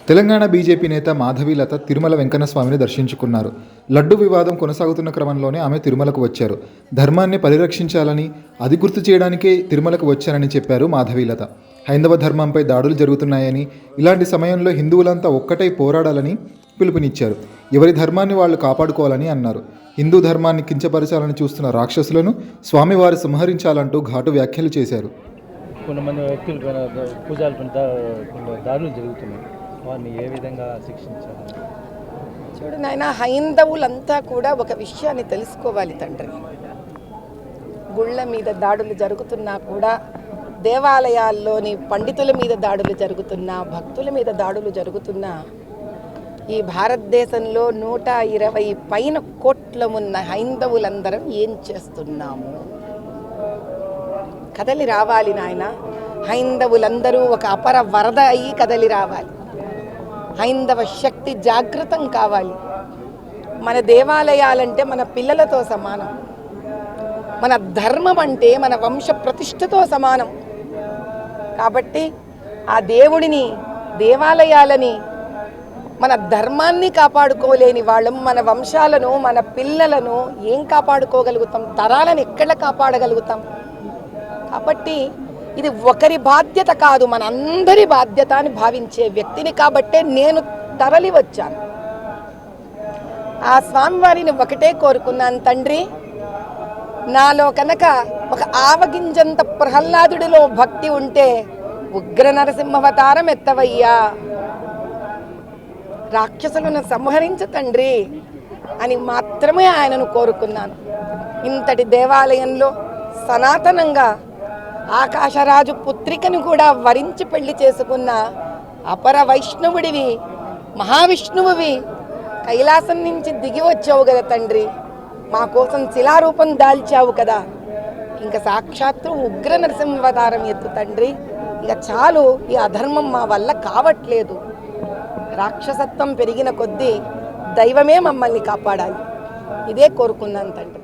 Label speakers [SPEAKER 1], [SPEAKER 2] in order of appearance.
[SPEAKER 1] Telangana BJP నేత మాధవీలత తిరుమల వెంకన్న స్వామిని దర్శించుకున్నారు. లడ్డు వివాదం కొనసాగుతున్న క్రమంలోనే ఆమె తిరుమలకు వచ్చారు. ధర్మాన్ని పరిరక్షించాలని, అది గుర్తు చేయడానికే తిరుమలకు వచ్చానని చెప్పారు మాధవీలత. హైందవ ధర్మంపై దాడులు జరుగుతున్నాయని, ఇలాంటి సమయంలో హిందువులంతా ఒక్కటై పోరాడాలని పిలుపునిచ్చారు. ఎవరి ధర్మాన్ని వాళ్ళు కాపాడుకోవాలని అన్నారు. హిందూ ధర్మాన్ని కించపరచాలని చూస్తున్న రాక్షసులను స్వామివారు సంహరించాలంటూ ఘాటు వ్యాఖ్యలు చేశారు.
[SPEAKER 2] కొంతమంది వ్యక్తులు పూజలు దాడులు జరుగుతున్నాయి, వారిని ఏ విధంగా శిక్షించాలి?
[SPEAKER 3] చూడు నాయన, హైందవులంతా కూడా ఒక విషయాన్ని తెలుసుకోవాలి తండ్రి. గుళ్ళ మీద దాడులు జరుగుతున్నా కూడా, దేవాలయాల్లోని పండితుల మీద దాడులు జరుగుతున్నా, భక్తుల మీద దాడులు జరుగుతున్నా, ఈ భారతదేశంలో 120 పైన కోట్ల ఉన్న హైందవులందరం ఏం చేస్తున్నాము? కదలి రావాలి నాయన. హైందవులందరూ ఒక అపర వరద అయ్యి కదలి రావాలి. హైందవ శక్తి జాగృతం కావాలి. మన దేవాలయాలంటే మన పిల్లలతో సమానం. మన ధర్మం అంటే మన వంశ ప్రతిష్టతో సమానం. కాబట్టి ఆ దేవుడిని, దేవాలయాలని, మన ధర్మాన్ని కాపాడుకోలేని వాళ్ళం మన వంశాలను, మన పిల్లలను ఏం కాపాడుకోగలుగుతాం? తరాలను ఎక్కడ కాపాడగలుగుతాం? కాబట్టి ఇది ఒకరి బాధ్యత కాదు, మన అందరి బాధ్యత అని భావించే వ్యక్తిని కాబట్టే నేను తరలి వచ్చాను. ఆ స్వామివారిని ఒకటే కోరుకున్నాను, తండ్రి, నాలో కనుక ఒక ఆవగింజంత ప్రహ్లాదుడిలో భక్తి ఉంటే ఉగ్ర నరసింహావతారం ఎత్తవయ్యా, రాక్షసులను సంహరించు తండ్రి అని మాత్రమే ఆయనను కోరుకున్నాను. ఇంతటి దేవాలయంలో సనాతనంగా ఆకాశరాజు పుత్రికను కూడా వరించి పెళ్లి చేసుకున్న అపర వైష్ణవుడివి, మహావిష్ణువువి, కైలాసం నుంచి దిగి వచ్చావు కదా తండ్రి, మా కోసం శిలారూపం దాల్చావు కదా, ఇంకా సాక్షాత్తు ఉగ్ర నరసింహావతారం ఎత్తు తండ్రి, ఇక చాలు, ఈ అధర్మం మా వల్ల కావట్లేదు. రాక్షసత్వం పెరిగిన కొద్దీ దైవమే మమ్మల్ని కాపాడాలి. ఇదే కోరుకున్నాను తండ్రి.